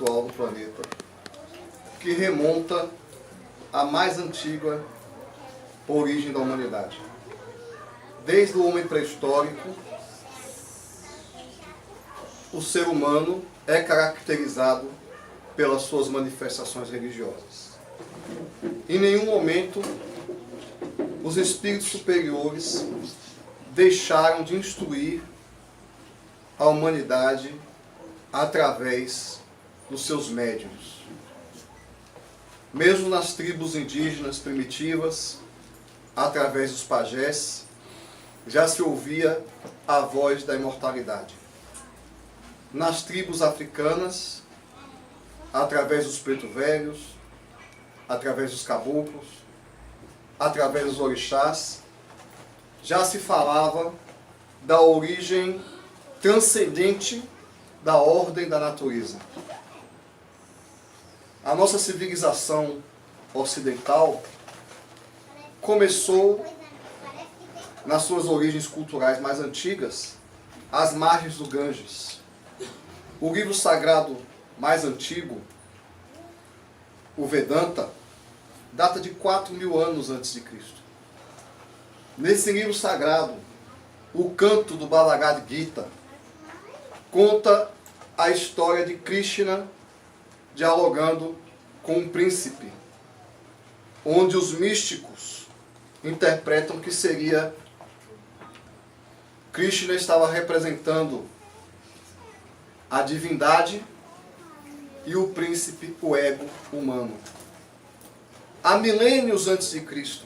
espiritual do planeta, que remonta à mais antiga origem da humanidade. Desde o homem pré-histórico, o ser humano é caracterizado pelas suas manifestações religiosas. Em nenhum momento os espíritos superiores deixaram de instruir a humanidade através dos seus médiuns. Mesmo nas tribos indígenas primitivas, através dos pajés, já se ouvia a voz da imortalidade. Nas tribos africanas, através dos preto velhos, através dos caboclos, através dos orixás, já se falava da origem transcendente da ordem da natureza. A nossa civilização ocidental começou, nas suas origens culturais mais antigas, às margens do Ganges. O livro sagrado mais antigo, o Vedanta, data de 4.000 anos antes de Cristo. Nesse livro sagrado, o canto do Bhagavad Gita conta a história de Krishna dialogando com um príncipe, onde os místicos interpretam que seria Krishna estava representando a divindade e o príncipe, o ego humano. Há milênios antes de Cristo,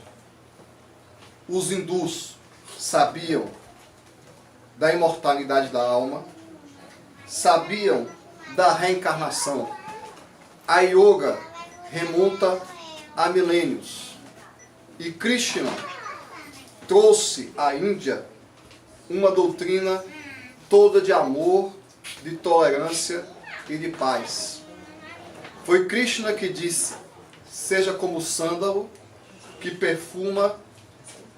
os hindus sabiam da imortalidade da alma, sabiam da reencarnação. A yoga remonta a milênios. E Krishna trouxe à Índia uma doutrina toda de amor, de tolerância e de paz. Foi Krishna que disse: seja como o sândalo que perfuma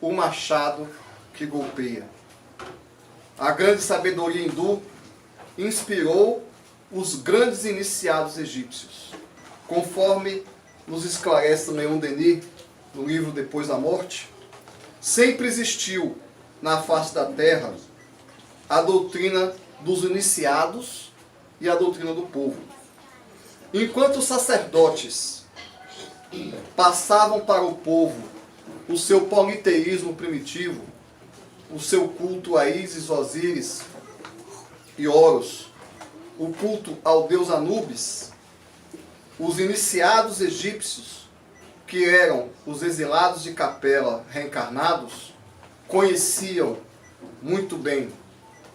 o machado que golpeia. A grande sabedoria hindu inspirou os grandes iniciados egípcios. Conforme nos esclarece Leon Denis no livro Depois da Morte, sempre existiu na face da terra a doutrina dos iniciados e a doutrina do povo. Enquanto os sacerdotes passavam para o povo o seu politeísmo primitivo, o seu culto a Ísis, Osíris e Horus, o culto ao deus Anubis, os iniciados egípcios, que eram os exilados de Capela reencarnados, conheciam muito bem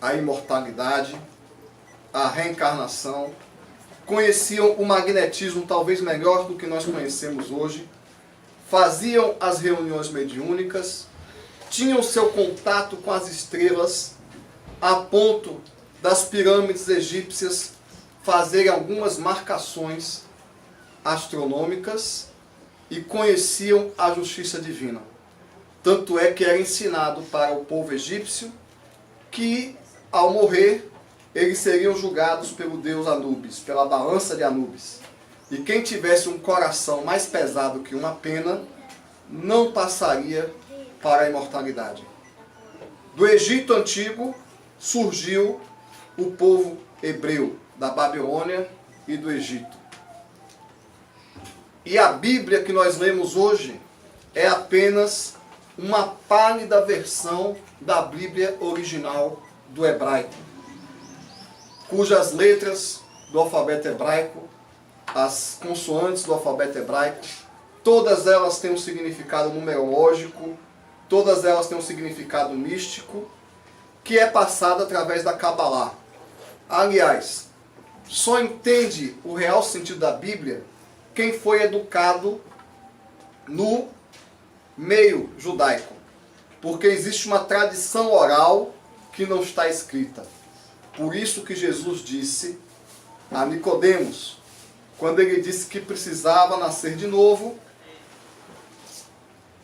a imortalidade, a reencarnação, conheciam o magnetismo talvez melhor do que nós conhecemos hoje, faziam as reuniões mediúnicas, tinham seu contato com as estrelas, a ponto das pirâmides egípcias fazerem algumas marcações astronômicas e conheciam a justiça divina. Tanto é que era ensinado para o povo egípcio que, ao morrer, eles seriam julgados pelo deus Anubis, pela balança de Anubis. E quem tivesse um coração mais pesado que uma pena, não passaria para a imortalidade. Do Egito Antigo surgiu o povo hebreu, da Babilônia e do Egito. E a Bíblia que nós lemos hoje é apenas uma pálida versão da Bíblia original do hebraico, cujas letras do alfabeto hebraico, as consoantes do alfabeto hebraico, todas elas têm um significado numerológico, todas elas têm um significado místico, que é passado através da Kabbalah. Aliás, só entende o real sentido da Bíblia quem foi educado no meio judaico, porque existe uma tradição oral que não está escrita. Por isso que Jesus disse a Nicodemos, quando ele disse que precisava nascer de novo,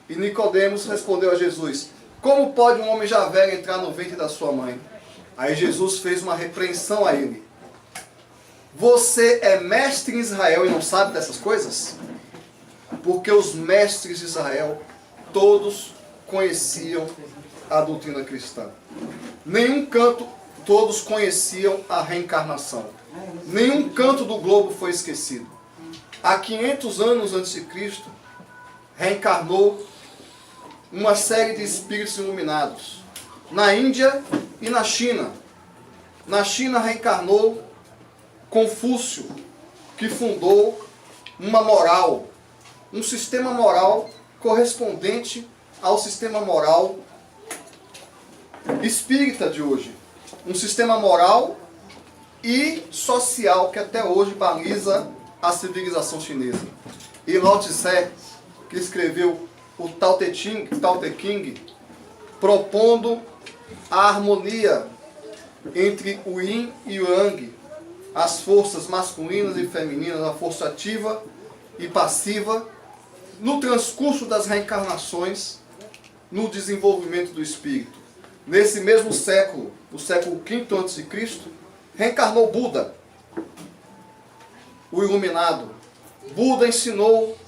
e Nicodemos respondeu a Jesus: como pode um homem já velho entrar no ventre da sua mãe? Aí Jesus fez uma repreensão a ele. Você é mestre em Israel e não sabe dessas coisas? Porque os mestres de Israel, todos conheciam a doutrina cristã. Nenhum canto, todos conheciam a reencarnação. Nenhum canto do globo foi esquecido. Há 500 anos antes de Cristo, reencarnou uma série de espíritos iluminados. Na Índia e na China. Na China reencarnou Confúcio, que fundou uma moral, um sistema moral correspondente ao sistema moral espírita de hoje. Um sistema moral e social que até hoje baliza a civilização chinesa. E Lao Tse, que escreveu o Tao Te Ching, propondo a harmonia entre o Yin e o Yang, as forças masculinas e femininas, a força ativa e passiva, no transcurso das reencarnações, no desenvolvimento do espírito. Nesse mesmo século, o século V a.C., reencarnou Buda, o iluminado. Buda ensinou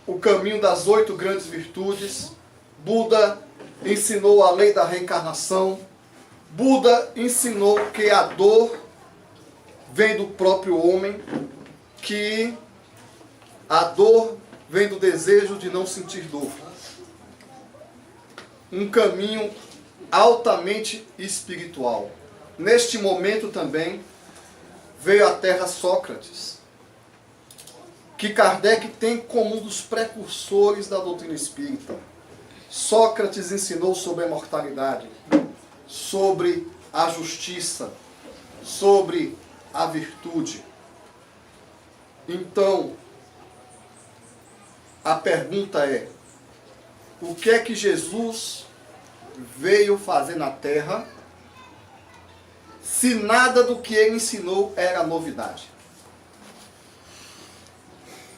o caminho das 8 grandes virtudes. Buda ensinou a lei da reencarnação. Buda ensinou que a dor vem do próprio homem, que a dor vem do desejo de não sentir dor. Um caminho altamente espiritual. Neste momento também veio à Terra Sócrates, que Kardec tem como um dos precursores da doutrina espírita. Sócrates ensinou sobre a imortalidade, sobre a justiça, sobre a virtude. Então, a pergunta é: o que é que Jesus veio fazer na Terra, se nada do que ele ensinou era novidade?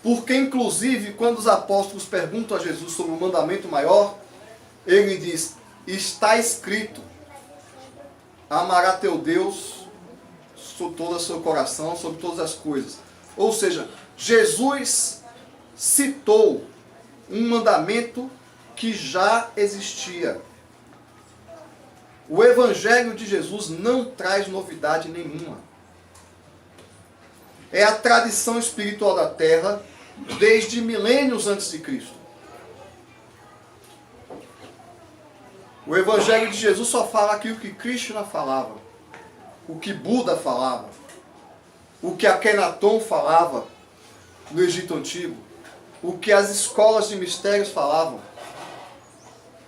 Porque, inclusive, quando os apóstolos perguntam a Jesus sobre o mandamento maior, ele diz: está escrito, amará teu Deus sobre todo o seu coração, sobre todas as coisas. Ou seja, Jesus citou um mandamento que já existia. O Evangelho de Jesus não traz novidade nenhuma. É a tradição espiritual da Terra desde milênios antes de Cristo. O Evangelho de Jesus só fala aquilo que Krishna falava, o que Buda falava, o que Akhenaton falava no Egito Antigo, o que as escolas de mistérios falavam.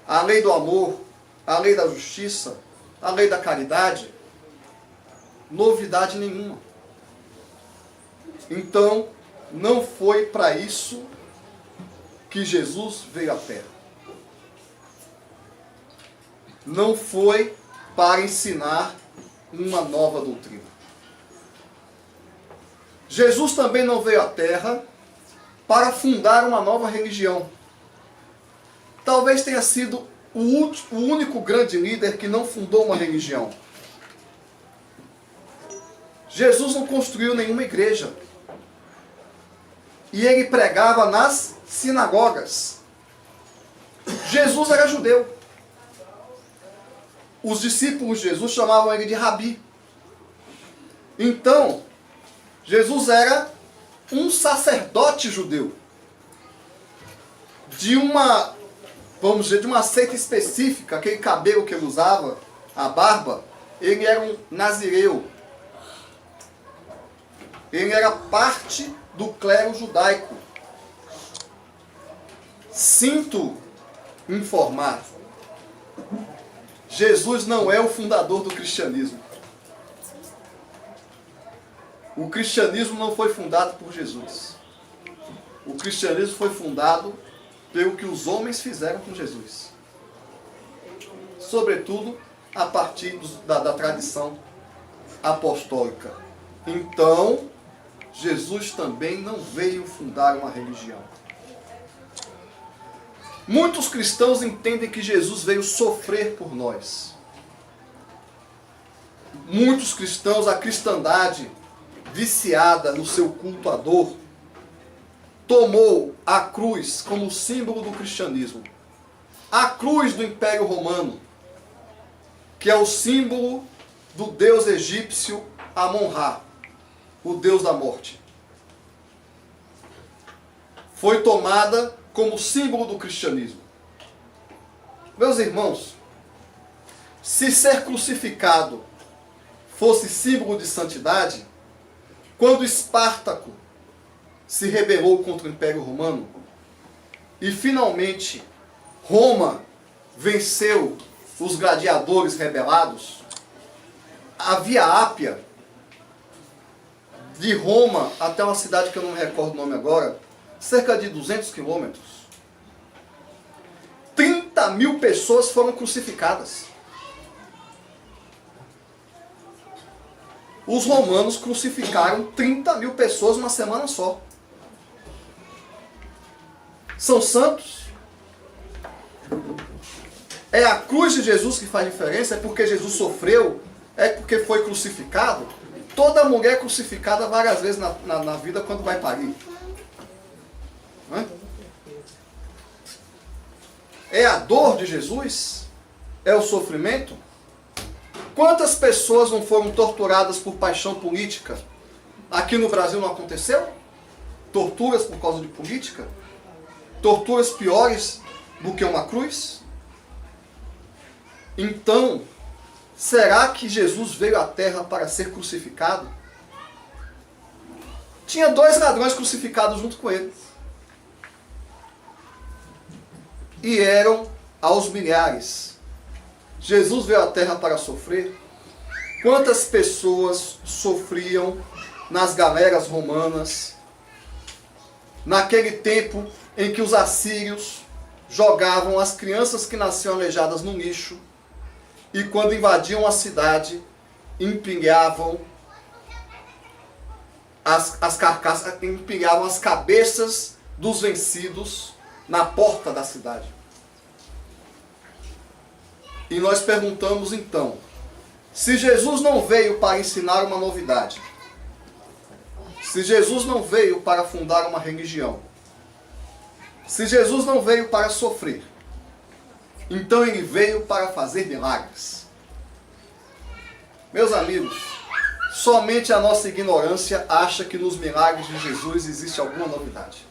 A lei do amor, a lei da justiça, a lei da caridade, novidade nenhuma. Então, não foi para isso que Jesus veio à Terra. Não foi para ensinar uma nova doutrina. Jesus também não veio à Terra para fundar uma nova religião. Talvez tenha sido o único grande líder que não fundou uma religião. Jesus não construiu nenhuma igreja. E ele pregava nas sinagogas. Jesus era judeu. Os discípulos de Jesus chamavam ele de Rabi. Então, Jesus era um sacerdote judeu. De uma, vamos dizer, de uma seita específica, aquele cabelo que ele usava, a barba, ele era um nazireu. Ele era parte do clero judaico. Sinto informar, Jesus não é o fundador do cristianismo. O cristianismo não foi fundado por Jesus. O cristianismo foi fundado pelo que os homens fizeram com Jesus. Sobretudo a partir da tradição apostólica. Então, Jesus também não veio fundar uma religião. Muitos cristãos entendem que Jesus veio sofrer por nós. Muitos cristãos, a cristandade, viciada no seu culto à dor, tomou a cruz como símbolo do cristianismo. A cruz do Império Romano, que é o símbolo do deus egípcio Amon-Ra, o deus da morte, foi tomada como símbolo do cristianismo. Meus irmãos, se ser crucificado fosse símbolo de santidade, quando Espartaco se rebelou contra o Império Romano e finalmente Roma venceu os gladiadores rebelados, a Via Ápia, de Roma até uma cidade que eu não me recordo o nome agora, cerca de 200 quilômetros, 30 mil pessoas foram crucificadas. Os romanos crucificaram 30 mil pessoas numa semana só. São santos? É a cruz de Jesus que faz diferença? É porque Jesus sofreu? É porque foi crucificado? Toda mulher é crucificada várias vezes na vida quando vai parir. Não é? É a dor de Jesus? É o sofrimento? Quantas pessoas não foram torturadas por paixão política? Aqui no Brasil não aconteceu? Torturas por causa de política? Torturas piores do que uma cruz? Então, será que Jesus veio à terra para ser crucificado? Tinha 2 ladrões crucificados junto com ele. E eram aos milhares. Jesus veio à terra para sofrer. Quantas pessoas sofriam nas galeras romanas, naquele tempo em que os assírios jogavam as crianças que nasciam aleijadas no lixo e quando invadiam a cidade, empilhavam as carcaças, empilhavam as cabeças dos vencidos na porta da cidade. E nós perguntamos então, se Jesus não veio para ensinar uma novidade, se Jesus não veio para fundar uma religião, se Jesus não veio para sofrer, então ele veio para fazer milagres. Meus amigos, somente a nossa ignorância acha que nos milagres de Jesus existe alguma novidade.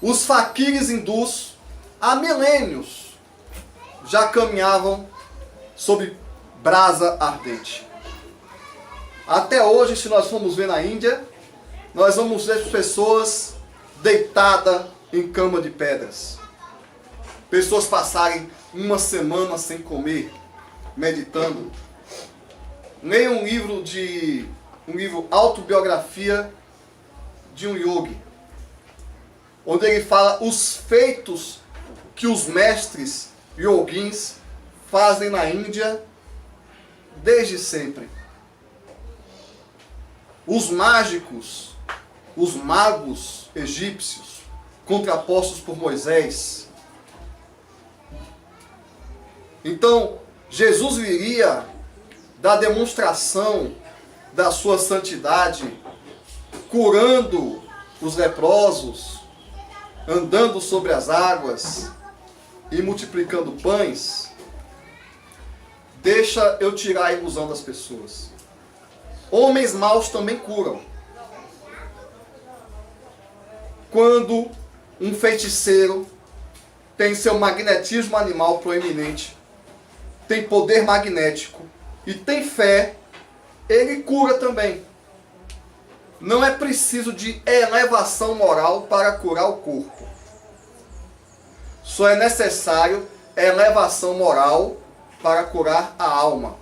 Os faquires hindus, há milênios, já caminhavam sob brasa ardente. Até hoje, se nós formos ver na Índia, nós vamos ver pessoas deitadas em cama de pedras. Pessoas passarem uma semana sem comer, meditando. Leia um livro autobiografia de um yogi, onde ele fala os feitos que os mestres yoguins fazem na Índia desde sempre. Os mágicos, os magos egípcios, contrapostos por Moisés. Então, Jesus viria da demonstração da sua santidade, curando os leprosos, andando sobre as águas e multiplicando pães. Deixa eu tirar a ilusão das pessoas. Homens maus também curam. Quando um feiticeiro tem seu magnetismo animal proeminente, tem poder magnético e tem fé, ele cura também. Não é preciso de elevação moral para curar o corpo. Só é necessário elevação moral para curar a alma.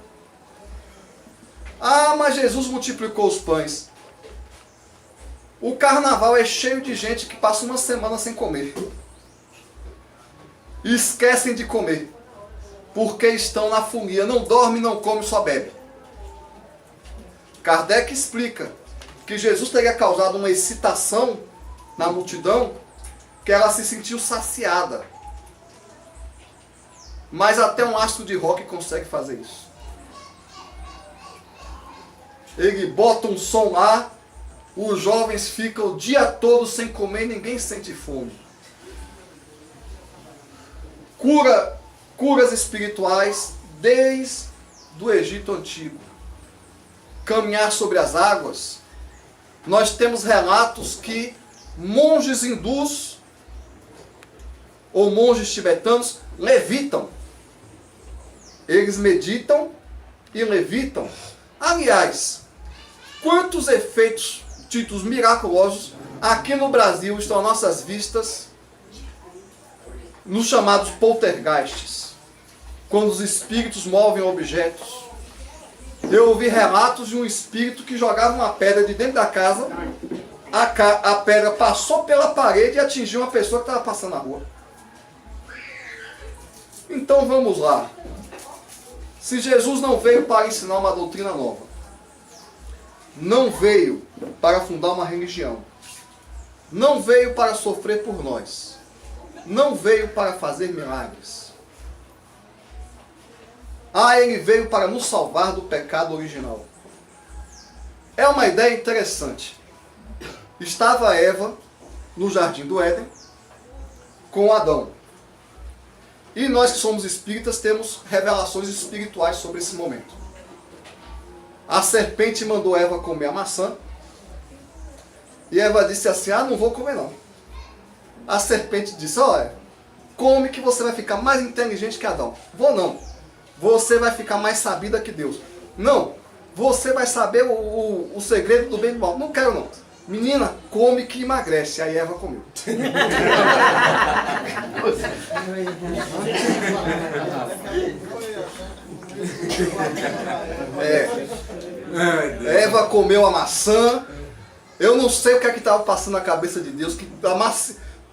Ah, mas Jesus multiplicou os pães. O carnaval é cheio de gente que passa uma semana sem comer. E esquecem de comer. Porque estão na folia. Não dorme, não come, só bebe. Kardec explica que Jesus teria causado uma excitação na multidão que ela se sentiu saciada. Mas até um astro de rock consegue fazer isso. ele bota um som lá, os jovens ficam o dia todo sem comer e ninguém sente fome. Curas espirituais desde o Egito Antigo. Caminhar sobre as águas. Nós temos relatos que monges hindus ou monges tibetanos levitam. Eles meditam e levitam. Aliás, quantos efeitos ditos miraculosos aqui no Brasil estão às nossas vistas nos chamados poltergeists, quando os espíritos movem objetos. Eu ouvi relatos de um espírito que jogava uma pedra de dentro da casa, a pedra passou pela parede e atingiu uma pessoa que estava passando na rua. Então vamos lá. Se Jesus não veio para ensinar uma doutrina nova, não veio para fundar uma religião, não veio para sofrer por nós, não veio para fazer milagres. Ele veio para nos salvar do pecado original. É uma ideia interessante. Estava Eva no jardim do Éden com Adão. E nós que somos espíritas temos revelações espirituais sobre esse momento. A serpente mandou Eva comer a maçã. E Eva disse assim, não vou comer não. A serpente disse, olha, come que você vai ficar mais inteligente que Adão. Vou não. Você vai ficar mais sabida que Deus. Não. Você vai saber o segredo do bem e do mal. Não quero não. Menina, come que emagrece. Aí Eva comeu. Eva comeu a maçã. Eu não sei o que é que estava passando na cabeça de Deus, que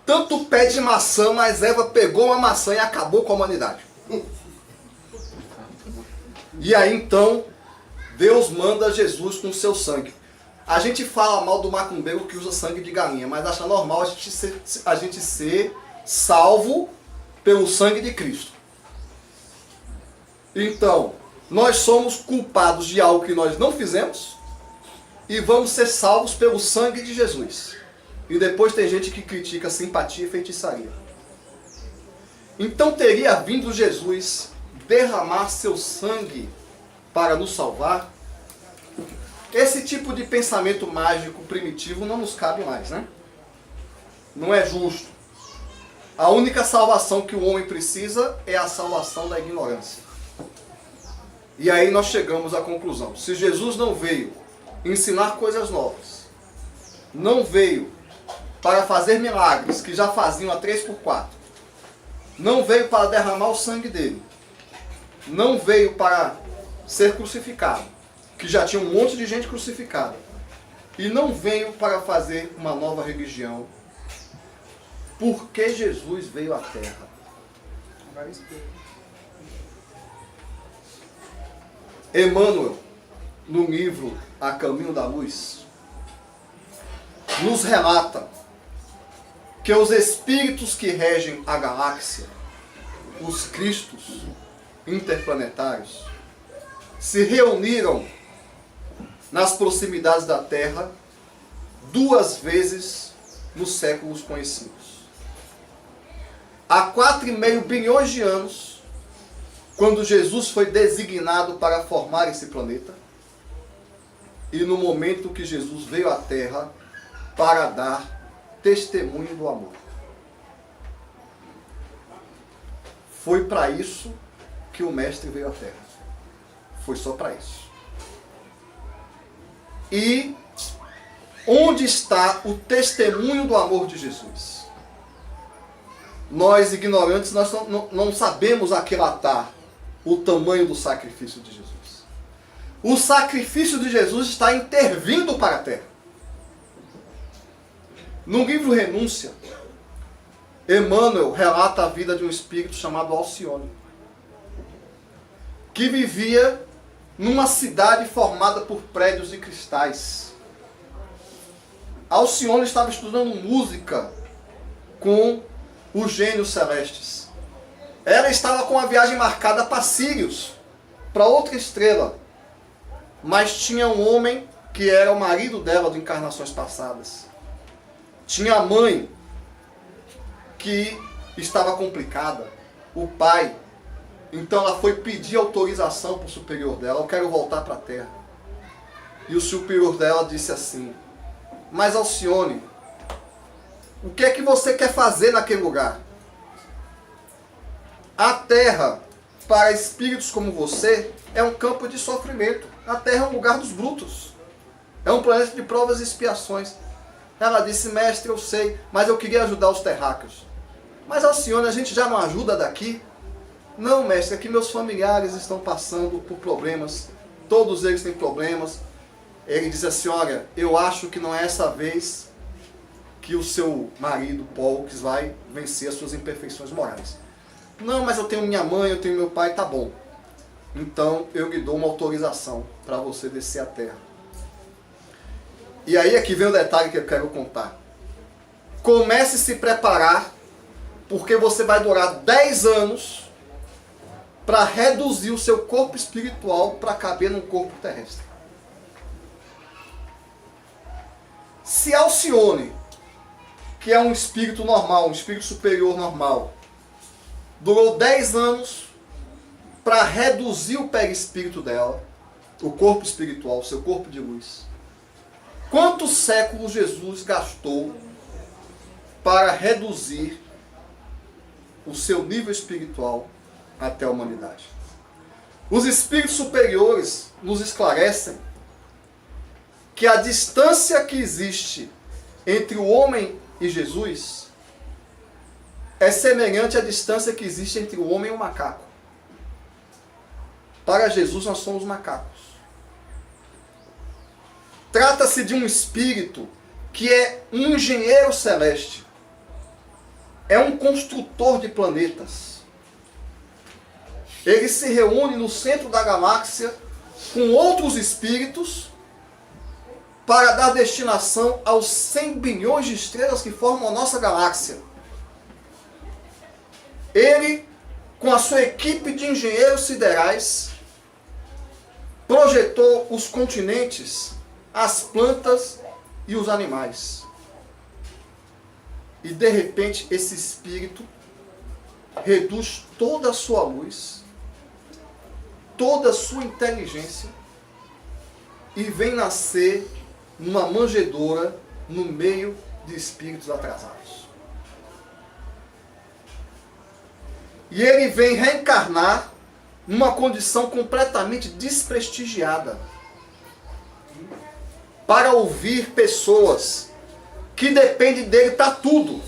tanto pé de maçã, mas Eva pegou uma maçã e acabou com a humanidade. E aí então, Deus manda Jesus com seu sangue. A gente fala mal do macumbeiro que usa sangue de galinha, mas acha normal a gente ser salvo pelo sangue de Cristo. Então, nós somos culpados de algo que nós não fizemos e vamos ser salvos pelo sangue de Jesus. E depois tem gente que critica simpatia e feitiçaria. Então teria vindo Jesus derramar seu sangue para nos salvar? Esse tipo de pensamento mágico primitivo não nos cabe mais, né? Não é justo. A única salvação que o homem precisa é a salvação da ignorância. E aí nós chegamos à conclusão. Se Jesus não veio ensinar coisas novas, não veio para fazer milagres que já faziam a 3x4, não veio para derramar o sangue dele, não veio para ser crucificado, que já tinha um monte de gente crucificada, e não veio para fazer uma nova religião, por que Jesus veio à Terra? Emmanuel, no livro A Caminho da Luz, nos relata que os espíritos que regem a galáxia, os Cristos interplanetários, se reuniram nas proximidades da Terra 2 vezes nos séculos conhecidos. Há 4,5 bilhões de anos, quando Jesus foi designado para formar esse planeta, e no momento que Jesus veio à Terra para dar testemunho do amor. Foi para isso que o Mestre veio à Terra. Foi só para isso. E onde está o testemunho do amor de Jesus? Nós, ignorantes, nós não sabemos aquilatar o tamanho do sacrifício de Jesus. O sacrifício de Jesus está intervindo para a Terra. No livro Renúncia, Emmanuel relata a vida de um espírito chamado Alcione, que vivia numa cidade formada por prédios de cristais. Alcione estava estudando música com os gênios celestes. Ela estava com a viagem marcada para Sírios, para outra estrela. mas tinha um homem que era o marido dela de encarnações passadas. Tinha a mãe que estava complicada, o pai. Então ela foi pedir autorização para o superior dela: eu quero voltar para a terra. E o superior dela disse assim: mas Alcione, o que é que você quer fazer naquele lugar? A terra, para espíritos como você, é um campo de sofrimento. A terra é um lugar dos brutos. É um planeta de provas e expiações. Ela disse: mestre, eu sei, mas eu queria ajudar os terráqueos. Mas Alcione, a gente já não ajuda daqui? Não, mestre, aqui meus familiares estão passando por problemas. Todos eles têm problemas. Ele diz assim: olha, eu acho que não é essa vez que o seu marido, Pollux, vai vencer as suas imperfeições morais. Não, mas eu tenho minha mãe, eu tenho meu pai, tá bom. Então eu lhe dou uma autorização para você descer a terra. E aí é que vem o detalhe que eu quero contar. Comece a se preparar, porque você vai durar 10 anos para reduzir o seu corpo espiritual para caber num corpo terrestre. Se Alcione, que é um espírito normal, um espírito superior normal, durou 10 anos para reduzir o perispírito dela, o corpo espiritual, o seu corpo de luz, quantos séculos Jesus gastou para reduzir o seu nível espiritual até a humanidade? Os espíritos superiores nos esclarecem que a distância que existe entre o homem e Jesus é semelhante à distância que existe entre o homem e o macaco. Para Jesus nós somos macacos. Trata-se de um espírito que é um engenheiro celeste. É um construtor de planetas. Ele se reúne no centro da galáxia com outros espíritos para dar destinação aos 100 bilhões de estrelas que formam a nossa galáxia. Ele, com a sua equipe de engenheiros siderais, projetou os continentes, as plantas e os animais. E de repente esse espírito reduz toda a sua luz, toda a sua inteligência e vem nascer numa manjedoura no meio de espíritos atrasados. E ele vem reencarnar numa condição completamente desprestigiada para ouvir pessoas que dependem dele para tudo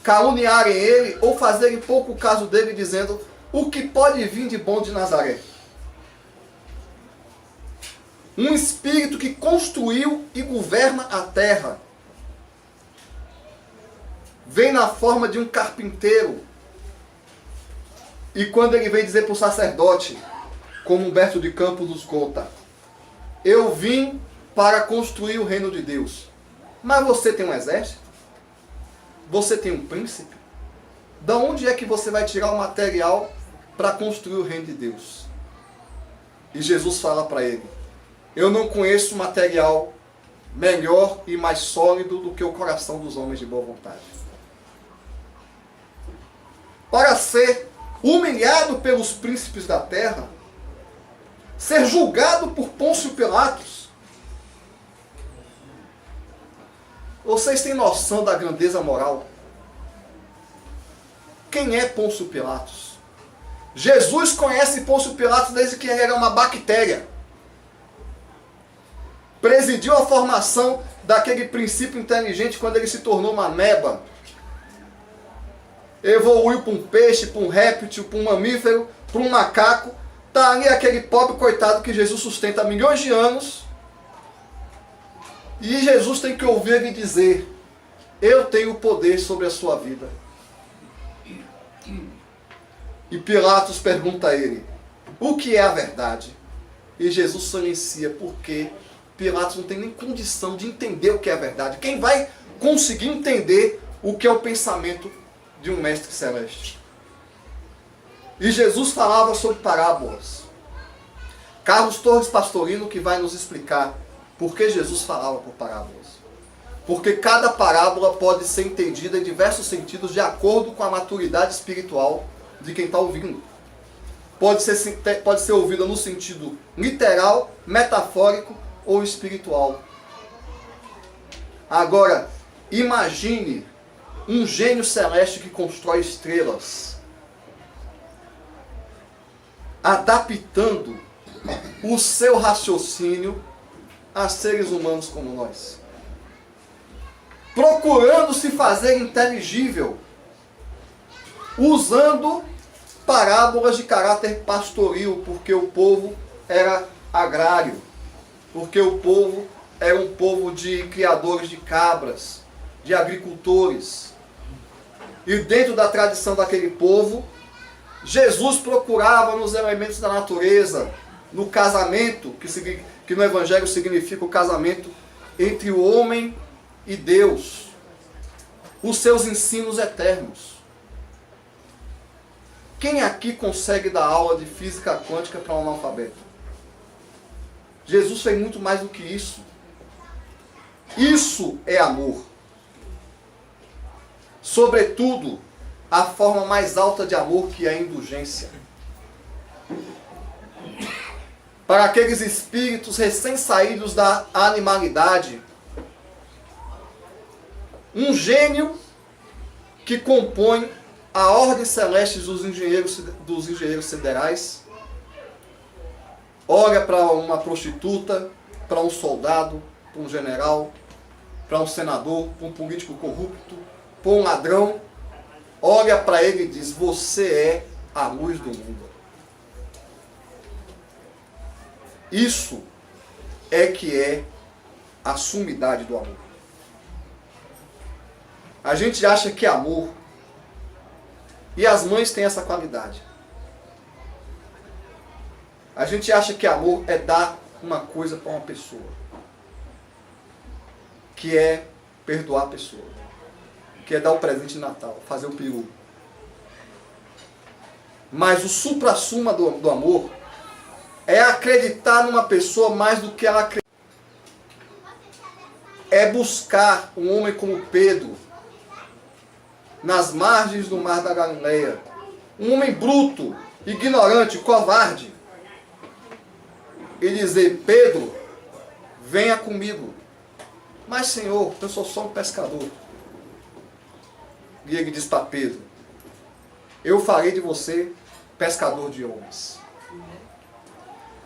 caluniarem ele ou fazerem pouco caso dele, dizendo: o que pode vir de bom de Nazaré? Um espírito que construiu e governa a terra vem na forma de um carpinteiro. E quando ele vem dizer para o sacerdote, como Humberto de Campos nos conta: eu vim para construir o reino de Deus. Mas você tem um exército? Você tem um príncipe? Da onde é que você vai tirar o material para construir o reino de Deus? E Jesus fala para ele: eu não conheço material melhor e mais sólido do que o coração dos homens de boa vontade. Para ser humilhado pelos príncipes da terra, ser julgado por Pôncio Pilatos. Vocês têm noção da grandeza moral? Quem é Pôncio Pilatos? Jesus conhece Pôncio Pilatos desde que ele era uma bactéria. Presidiu a formação daquele princípio inteligente quando ele se tornou uma ameba. Evoluiu para um peixe, para um réptil, para um mamífero, para um macaco. Está ali aquele pobre coitado que Jesus sustenta há milhões de anos. E Jesus tem que ouvir ele dizer: eu tenho o poder sobre a sua vida. E Pilatos pergunta a ele: o que é a verdade? E Jesus silencia, porque Pilatos não tem nem condição de entender o que é a verdade. Quem vai conseguir entender o que é o pensamento de um mestre celeste? E Jesus falava sobre parábolas. Carlos Torres Pastorino, que vai nos explicar por que Jesus falava por parábolas. Porque cada parábola pode ser entendida em diversos sentidos de acordo com a maturidade espiritual de quem está ouvindo. Pode ser ouvida no sentido literal, metafórico ou espiritual. Agora, imagine um gênio celeste que constrói estrelas, adaptando o seu raciocínio a seres humanos como nós. Procurando se fazer inteligível, usando parábolas de caráter pastoril, porque o povo era agrário, porque o povo era um povo de criadores de cabras, de agricultores. E dentro da tradição daquele povo, Jesus procurava nos elementos da natureza, no casamento, que no Evangelho significa o casamento entre o homem e Deus, os seus ensinos eternos. Quem aqui consegue dar aula de física quântica para um analfabeto? Jesus fez muito mais do que isso. Isso é amor. Sobretudo, a forma mais alta de amor, que é a indulgência. Para aqueles espíritos recém-saídos da animalidade, um gênio que compõe a ordem celeste dos engenheiros siderais, olha para uma prostituta, para um soldado, para um general, para um senador, para um político corrupto, para um ladrão, olha para ele e diz: você é a luz do mundo. Isso é que é a sumidade do amor. A gente acha que amor, e as mães têm essa qualidade, a gente acha que amor é dar uma coisa para uma pessoa, que é perdoar a pessoa, que é dar o presente de Natal, fazer o peru. Mas o supra-suma do amor é acreditar numa pessoa mais do que ela acredita. É buscar um homem como Pedro, nas margens do mar da Galileia. Um homem bruto, ignorante, covarde. E dizer: Pedro, venha comigo. Mas Senhor, eu sou só um pescador. E ele diz para Pedro: eu farei de você pescador de homens.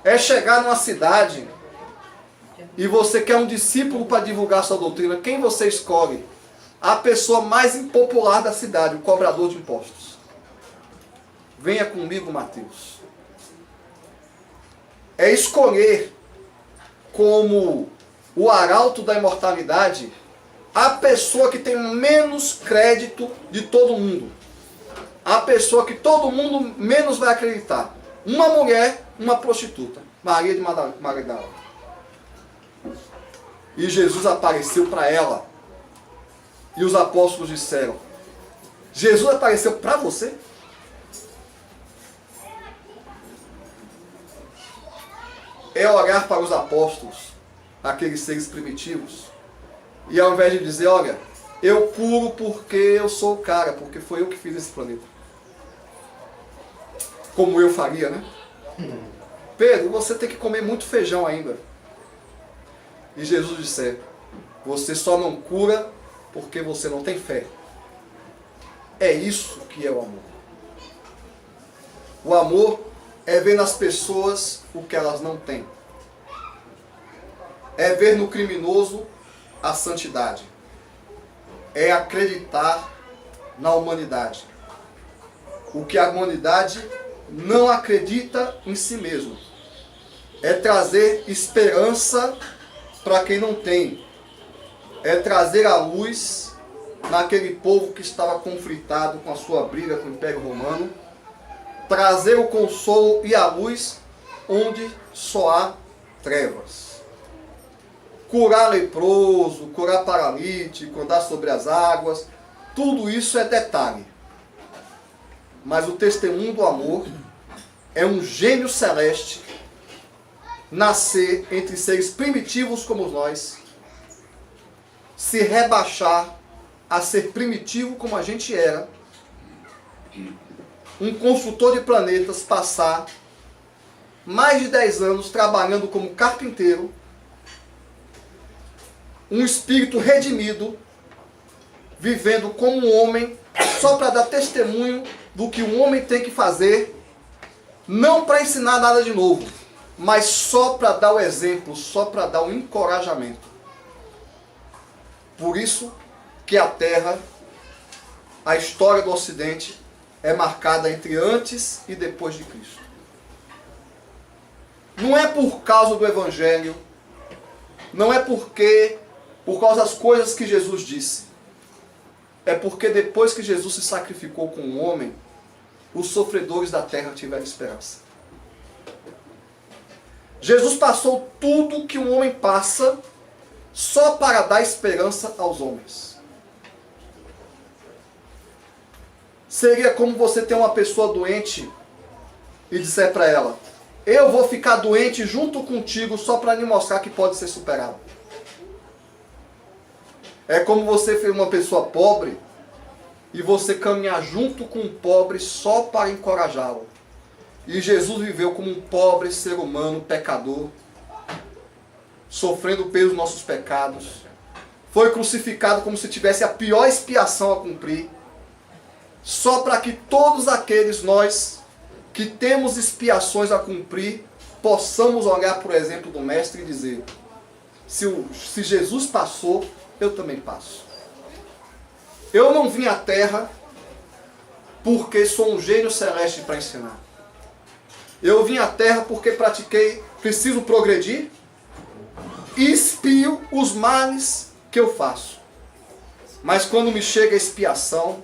É chegar numa cidade e você quer um discípulo para divulgar sua doutrina. Quem você escolhe? A pessoa mais impopular da cidade, o cobrador de impostos. Venha comigo, Mateus. É escolher como o arauto da imortalidade a pessoa que tem menos crédito de todo mundo. A pessoa que todo mundo menos vai acreditar. Uma mulher, uma prostituta. Maria de Magdala. E Jesus apareceu para ela. E os apóstolos disseram: Jesus apareceu para você? É olhar para os apóstolos, aqueles seres primitivos, e ao invés de dizer: olha, eu curo porque eu sou o cara, porque foi eu que fiz esse planeta. Como eu faria, né? Pedro, você tem que comer muito feijão ainda. E Jesus disse: você só não cura porque você não tem fé. É isso que é o amor. O amor é ver nas pessoas o que elas não têm. É ver no criminoso a santidade. É acreditar na humanidade. O que a humanidade não acredita em si mesmo. É trazer esperança para quem não tem. É trazer a luz naquele povo que estava conflitado com a sua briga com o Império Romano. Trazer o consolo e a luz onde só há trevas. Curar leproso, curar paralítico, andar sobre as águas, tudo isso é detalhe. Mas o testemunho do amor é um gênio celeste nascer entre seres primitivos como nós, se rebaixar a ser primitivo como a gente era, um construtor de planetas passar mais de 10 anos trabalhando como carpinteiro, um espírito redimido, vivendo como um homem, só para dar testemunho do que um homem tem que fazer, não para ensinar nada de novo, mas só para dar o exemplo, só para dar o encorajamento. Por isso que a Terra, a história do Ocidente, é marcada entre antes e depois de Cristo. Não é por causa do Evangelho, não é por causa das coisas que Jesus disse. É porque depois que Jesus se sacrificou com o homem, os sofredores da terra tiveram esperança. Jesus passou tudo que um homem passa só para dar esperança aos homens. Seria como você ter uma pessoa doente e dizer para ela: eu vou ficar doente junto contigo só para lhe mostrar que pode ser superado. É como você ser uma pessoa pobre e você caminhar junto com um pobre só para encorajá-lo. E Jesus viveu como um pobre ser humano, pecador, sofrendo pelos nossos pecados. Foi crucificado como se tivesse a pior expiação a cumprir, só para que todos aqueles nós que temos expiações a cumprir, possamos olhar, por exemplo, do Mestre e dizer: se Jesus passou, eu também passo. Eu não vim à Terra porque sou um gênio celeste para ensinar. Eu vim à Terra porque preciso progredir e expio os males que eu faço. Mas quando me chega a expiação,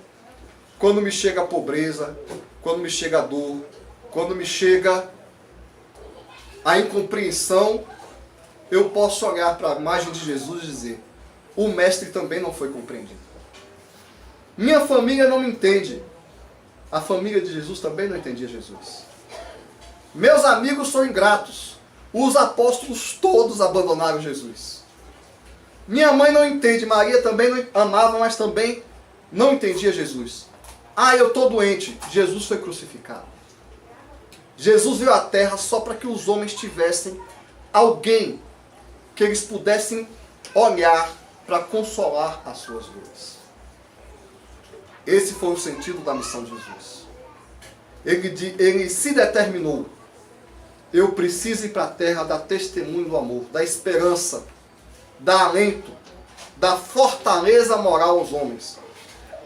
quando me chega a pobreza, quando me chega a dor, quando me chega a incompreensão, eu posso olhar para a imagem de Jesus e dizer: o Mestre também não foi compreendido. Minha família não me entende. A família de Jesus também não entendia Jesus. Meus amigos são ingratos. Os apóstolos todos abandonaram Jesus. Minha mãe não entende. Maria também não amava, mas também não entendia Jesus. Ah, eu estou doente. Jesus foi crucificado. Jesus veio à terra só para que os homens tivessem alguém que eles pudessem olhar para consolar as suas dores. Esse foi o sentido da missão de Jesus. Ele se determinou: eu preciso ir para a terra dar testemunho do amor, da esperança, dar alento, da fortaleza moral aos homens.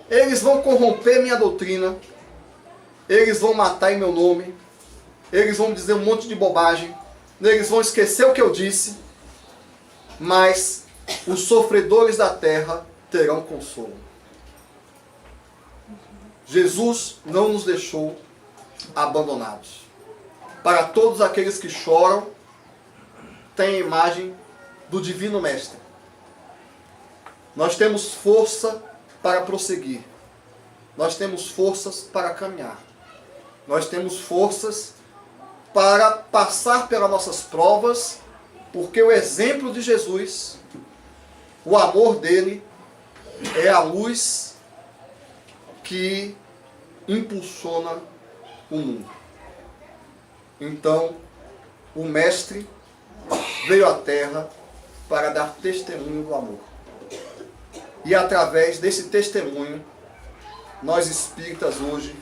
Eles vão corromper minha doutrina, eles vão matar em meu nome, eles vão dizer um monte de bobagem, eles vão esquecer o que eu disse, mas os sofredores da terra terão consolo. Jesus não nos deixou abandonados. Para todos aqueles que choram, tem a imagem do Divino Mestre. Nós temos força para prosseguir. Nós temos forças para caminhar. Nós temos forças para passar pelas nossas provas, porque o exemplo de Jesus, o amor dele, é a luz que impulsiona o mundo. Então, o Mestre veio à Terra para dar testemunho do amor. E através desse testemunho, nós espíritas hoje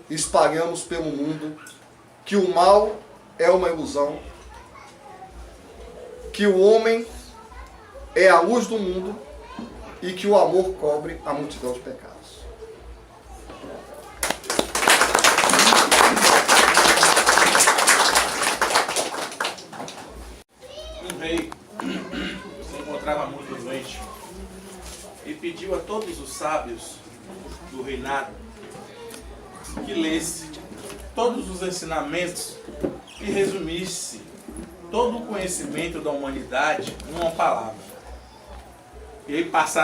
espalhamos pelo mundo que o mal é uma ilusão, que o homem é a luz do mundo e que o amor cobre a multidão de pecados. Um rei se encontrava muito doente e pediu a todos os sábios do reinado que lesse todos os ensinamentos e resumisse todo o conhecimento da humanidade numa palavra. E aí passaram